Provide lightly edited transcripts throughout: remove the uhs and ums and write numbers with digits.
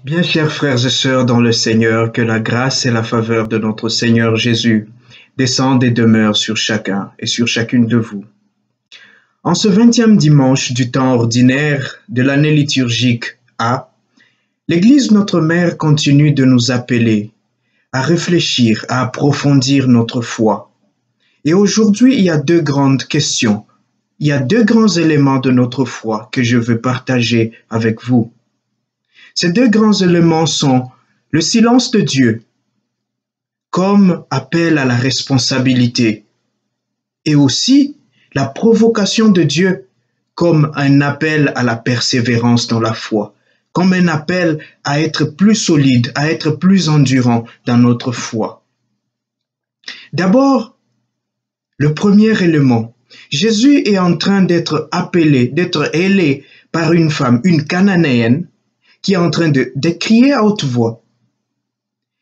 Bien chers frères et sœurs dans le Seigneur, que la grâce et la faveur de notre Seigneur Jésus descendent et demeurent sur chacun et sur chacune de vous. En ce 20e dimanche du temps ordinaire de l'année liturgique A, l'Église Notre Mère continue de nous appeler à réfléchir, à approfondir notre foi. Et aujourd'hui, il y a deux grandes questions. Il y a deux grands éléments de notre foi que je veux partager avec vous. Ces deux grands éléments sont le silence de Dieu comme appel à la responsabilité et aussi la provocation de Dieu comme un appel à la persévérance dans la foi, comme un appel à être plus solide, à être plus endurant dans notre foi. D'abord, le premier élément, Jésus est en train d'être appelé, d'être ailé par une femme, une cananéenne, qui est en train de crier à haute voix.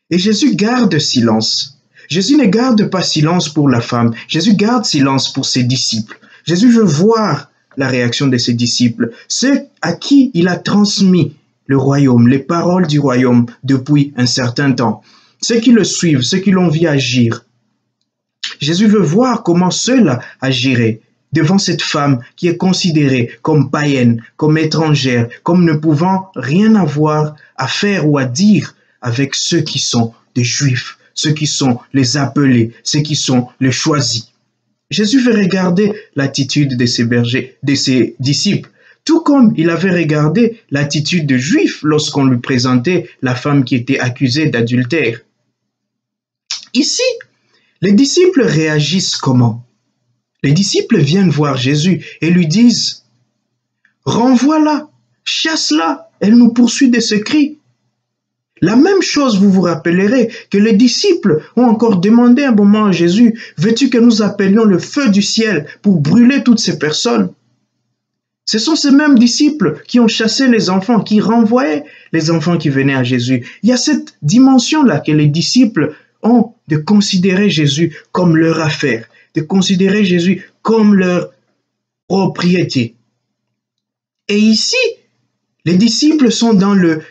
Et Jésus garde silence. Jésus ne garde pas silence pour la femme. Jésus garde silence pour ses disciples. Jésus veut voir la réaction de ses disciples, ceux à qui il a transmis le royaume, les paroles du royaume depuis un certain temps, ceux qui le suivent, ceux qui l'ont vu agir. Jésus veut voir comment ceux-là agiraient devant cette femme qui est considérée comme païenne, comme étrangère, comme ne pouvant rien avoir à faire ou à dire avec ceux qui sont des Juifs, ceux qui sont les appelés, ceux qui sont les choisis. Jésus veut regarder l'attitude de ses bergers, de ses disciples, tout comme il avait regardé l'attitude de Juifs lorsqu'on lui présentait la femme qui était accusée d'adultère. Ici, les disciples réagissent comment? Les disciples viennent voir Jésus et lui disent « Renvoie-la, chasse-la, elle nous poursuit de ce cri. » La même chose, vous vous rappellerez, que les disciples ont encore demandé un moment à Jésus « Veux-tu que nous appelions le feu du ciel pour brûler toutes ces personnes ?» Ce sont ces mêmes disciples qui ont chassé les enfants, qui renvoyaient les enfants qui venaient à Jésus. Il y a cette dimension-là que les disciples ont de considérer Jésus comme leur affaire, de considérer Jésus comme leur propriété. Et ici, les disciples sont dans le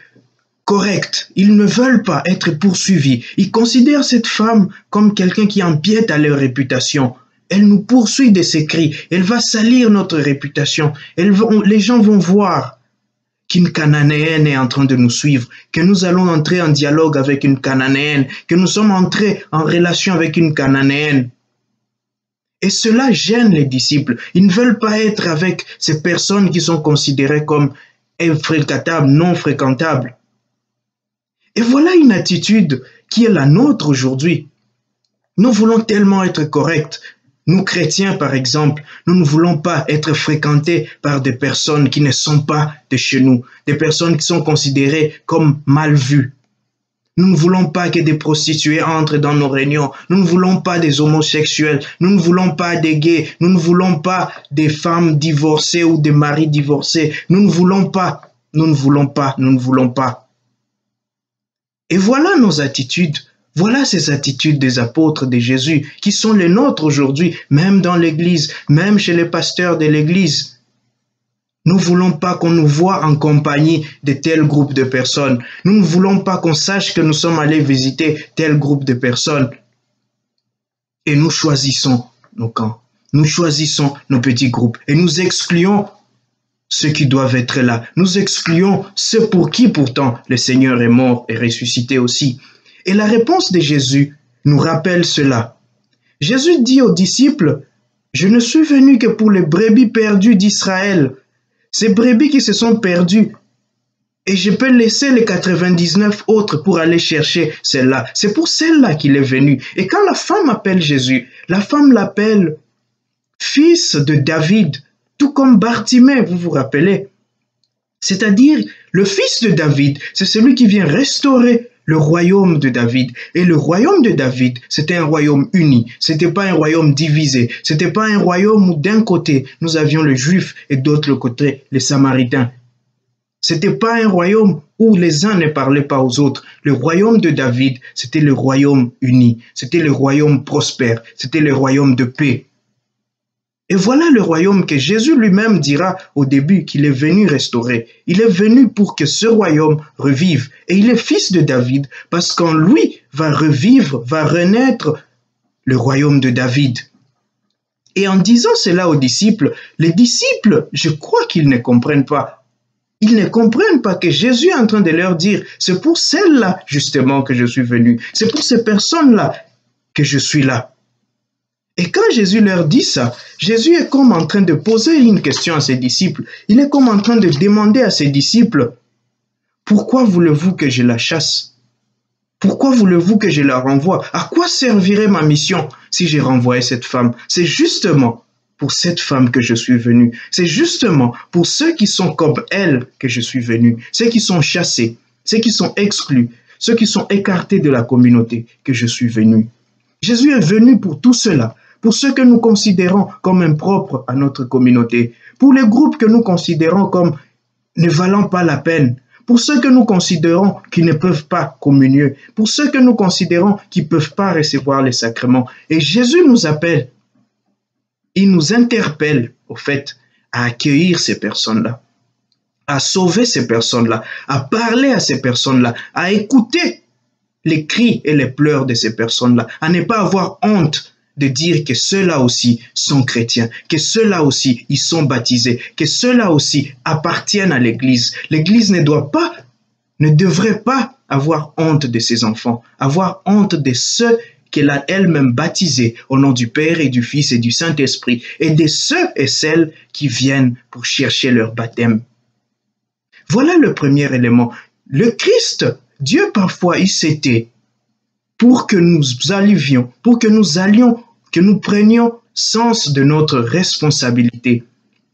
correct. Ils ne veulent pas être poursuivis. Ils considèrent cette femme comme quelqu'un qui empiète à leur réputation. Elle nous poursuit de ses cris. Elle va salir notre réputation. Les gens vont voir qu'une Cananéenne est en train de nous suivre, que nous allons entrer en dialogue avec une Cananéenne, que nous sommes entrés en relation avec une Cananéenne. Et cela gêne les disciples. Ils ne veulent pas être avec ces personnes qui sont considérées comme infréquentables, non fréquentables. Et voilà une attitude qui est la nôtre aujourd'hui. Nous voulons tellement être corrects. Nous, chrétiens, par exemple, nous ne voulons pas être fréquentés par des personnes qui ne sont pas de chez nous, des personnes qui sont considérées comme mal vues. Nous ne voulons pas que des prostituées entrent dans nos réunions. Nous ne voulons pas des homosexuels. Nous ne voulons pas des gays. Nous ne voulons pas des femmes divorcées ou des maris divorcés. Nous ne voulons pas. Nous ne voulons pas. Nous ne voulons pas. Et voilà nos attitudes. Voilà ces attitudes des apôtres de Jésus qui sont les nôtres aujourd'hui, même dans l'Église, même chez les pasteurs de l'Église. Nous ne voulons pas qu'on nous voie en compagnie de tel groupe de personnes. Nous ne voulons pas qu'on sache que nous sommes allés visiter tel groupe de personnes. Et nous choisissons nos camps. Nous choisissons nos petits groupes. Et nous excluons ceux qui doivent être là. Nous excluons ceux pour qui pourtant le Seigneur est mort et ressuscité aussi. Et la réponse de Jésus nous rappelle cela. Jésus dit aux disciples, « Je ne suis venu que pour les brebis perdues d'Israël. » Ces brebis qui se sont perdues. Et je peux laisser les 99 autres pour aller chercher celle-là. C'est pour celle-là qu'il est venu. Et quand la femme appelle Jésus, la femme l'appelle fils de David, tout comme Bartimée, vous vous rappelez. C'est-à-dire, le fils de David, c'est celui qui vient restaurer le royaume de David. Et le royaume de David, c'était un royaume uni. C'était pas un royaume divisé. C'était pas un royaume où d'un côté, nous avions les Juifs et d'autre côté, les Samaritains. C'était pas un royaume où les uns ne parlaient pas aux autres. Le royaume de David, c'était le royaume uni. C'était le royaume prospère. C'était le royaume de paix. Et voilà le royaume que Jésus lui-même dira au début qu'il est venu restaurer. Il est venu pour que ce royaume revive. Et il est fils de David parce qu'en lui va revivre, va renaître le royaume de David. Et en disant cela aux disciples, les disciples, je crois qu'ils ne comprennent pas. Ils ne comprennent pas que Jésus est en train de leur dire, c'est pour celles-là justement que je suis venu. C'est pour ces personnes-là que je suis là. Et quand Jésus leur dit ça, Jésus est comme en train de poser une question à ses disciples. Il est comme en train de demander à ses disciples, pourquoi voulez-vous que je la chasse? Pourquoi voulez-vous que je la renvoie? À quoi servirait ma mission si je renvoyais cette femme? C'est justement pour cette femme que je suis venu. C'est justement pour ceux qui sont comme elle que je suis venu. Ceux qui sont chassés, ceux qui sont exclus, ceux qui sont écartés de la communauté que je suis venu. Jésus est venu pour tout cela, pour ceux que nous considérons comme impropres à notre communauté, pour les groupes que nous considérons comme ne valant pas la peine, pour ceux que nous considérons qui ne peuvent pas communier, pour ceux que nous considérons qui ne peuvent pas recevoir les sacrements. Et Jésus nous appelle, il nous interpelle au fait à accueillir ces personnes-là, à sauver ces personnes-là, à parler à ces personnes-là, à écouter les cris et les pleurs de ces personnes-là, à ne pas avoir honte de dire que ceux-là aussi sont chrétiens, que ceux-là aussi, ils sont baptisés, que ceux-là aussi appartiennent à l'Église. L'Église ne devrait pas avoir honte de ses enfants, avoir honte de ceux qu'elle a elle-même baptisés au nom du Père et du Fils et du Saint-Esprit, et de ceux et celles qui viennent pour chercher leur baptême. Voilà le premier élément. Le Christ, Dieu parfois, il s'était pour que nous allions, que nous prenions sens de notre responsabilité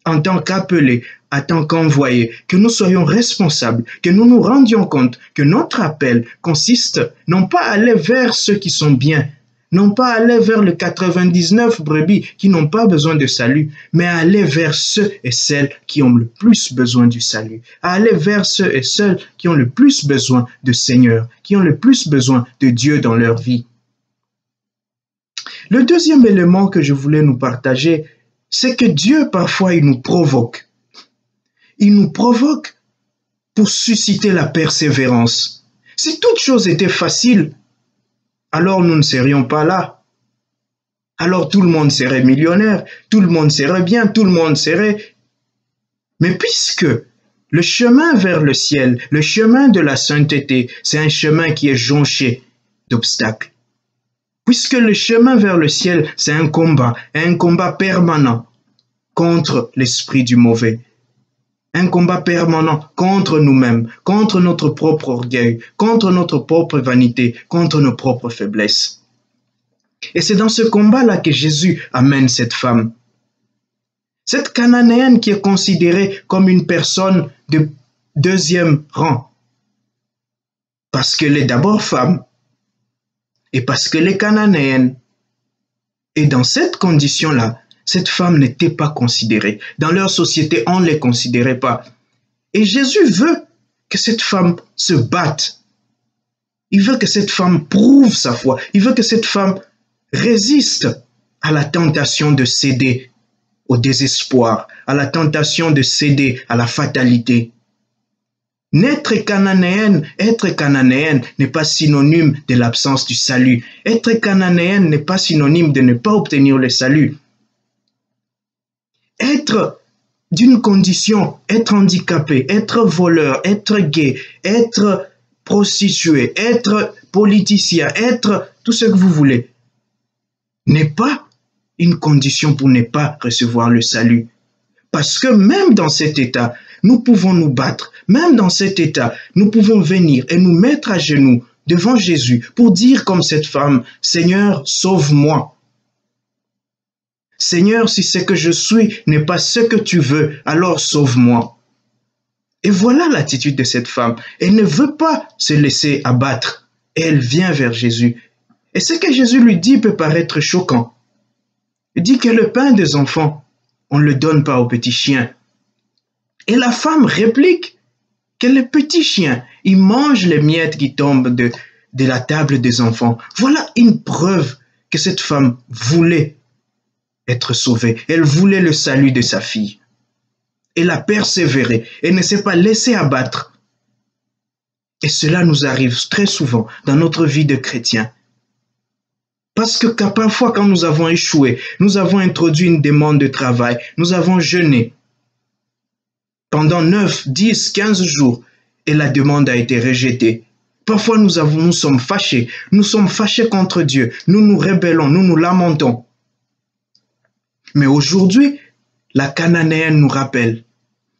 en tant qu'appelés, en tant qu'envoyés, que nous soyons responsables, que nous nous rendions compte que notre appel consiste non pas à aller vers ceux qui sont bien, non pas à aller vers les 99 brebis qui n'ont pas besoin de salut, mais à aller vers ceux et celles qui ont le plus besoin du salut, à aller vers ceux et celles qui ont le plus besoin de Seigneur, qui ont le plus besoin de Dieu dans leur vie. Le deuxième élément que je voulais nous partager, c'est que Dieu, parfois, il nous provoque. Il nous provoque pour susciter la persévérance. Si toute chose était facile, alors nous ne serions pas là. Alors tout le monde serait millionnaire, tout le monde serait bien, tout le monde serait... Mais puisque le chemin vers le ciel, le chemin de la sainteté, c'est un chemin qui est jonché d'obstacles. Puisque le chemin vers le ciel, c'est un combat permanent contre l'esprit du mauvais. Un combat permanent contre nous-mêmes, contre notre propre orgueil, contre notre propre vanité, contre nos propres faiblesses. Et c'est dans ce combat-là que Jésus amène cette femme. Cette Cananéenne qui est considérée comme une personne de deuxième rang. Parce qu'elle est d'abord femme et parce qu'elle est cananéenne. Et dans cette condition-là, cette femme n'était pas considérée. Dans leur société, on ne les considérait pas. Et Jésus veut que cette femme se batte. Il veut que cette femme prouve sa foi. Il veut que cette femme résiste à la tentation de céder au désespoir, à la tentation de céder à la fatalité. Être cananéenne n'est pas synonyme de l'absence du salut. Être cananéenne n'est pas synonyme de ne pas obtenir le salut. Être d'une condition, être handicapé, être voleur, être gay, être prostitué, être politicien, être tout ce que vous voulez, n'est pas une condition pour ne pas recevoir le salut. Parce que même dans cet état, nous pouvons nous battre. Même dans cet état, nous pouvons venir et nous mettre à genoux devant Jésus pour dire comme cette femme, « Seigneur, sauve-moi. Seigneur, si ce que je suis n'est pas ce que tu veux, alors sauve-moi. » Et voilà l'attitude de cette femme. Elle ne veut pas se laisser abattre. Et elle vient vers Jésus. Et ce que Jésus lui dit peut paraître choquant. Il dit que le pain des enfants, on ne le donne pas aux petits chiens. Et la femme réplique que les petits chiens, ils mangent les miettes qui tombent de la table des enfants. Voilà une preuve que cette femme voulait être sauvée. Elle voulait le salut de sa fille. Elle a persévéré et ne s'est pas laissée abattre. Et cela nous arrive très souvent dans notre vie de chrétien. Parce que parfois, quand nous avons échoué, nous avons introduit une demande de travail, nous avons jeûné pendant 9, 10, 15 jours et la demande a été rejetée. Parfois, nous sommes fâchés contre Dieu, nous nous rébellons, nous nous lamentons. Mais aujourd'hui, la Cananéenne nous rappelle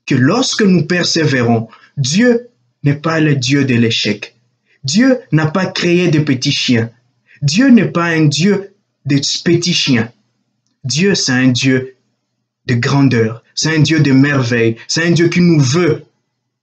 que lorsque nous persévérons, Dieu n'est pas le Dieu de l'échec. Dieu n'a pas créé de petits chiens. Dieu n'est pas un Dieu de petits chiens. Dieu, c'est un Dieu de grandeur. C'est un Dieu de merveille. C'est un Dieu qui nous veut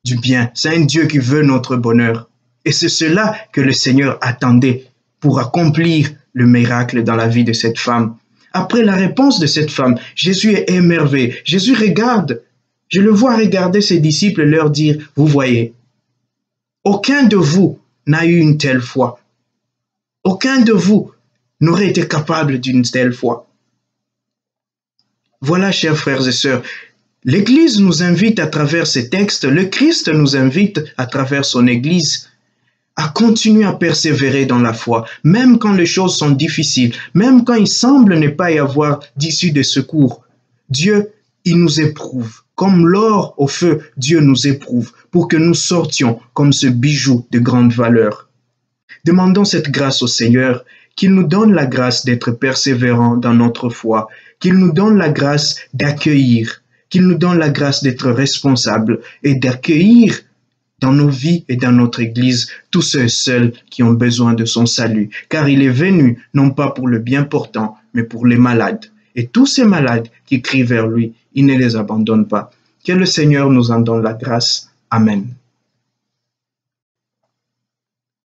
du bien. C'est un Dieu qui veut notre bonheur. Et c'est cela que le Seigneur attendait pour accomplir le miracle dans la vie de cette femme. Après la réponse de cette femme, Jésus est émerveillé. Jésus regarde. Je le vois regarder ses disciples et leur dire, vous voyez, aucun de vous n'a eu une telle foi. Aucun de vous n'aurait été capable d'une telle foi. Voilà, chers frères et sœurs, l'Église nous invite à travers ces textes, le Christ nous invite à travers son Église à continuer à persévérer dans la foi, même quand les choses sont difficiles, même quand il semble ne pas y avoir d'issue de secours. Dieu, il nous éprouve. Comme l'or au feu, Dieu nous éprouve pour que nous sortions comme ce bijou de grande valeur. Demandons cette grâce au Seigneur, qu'il nous donne la grâce d'être persévérants dans notre foi, qu'il nous donne la grâce d'accueillir, qu'il nous donne la grâce d'être responsables et d'accueillir dans nos vies et dans notre Église tous ceux et celles qui ont besoin de son salut, car il est venu non pas pour le bien portant, mais pour les malades. Et tous ces malades qui crient vers lui, il ne les abandonne pas. Que le Seigneur nous en donne la grâce. Amen.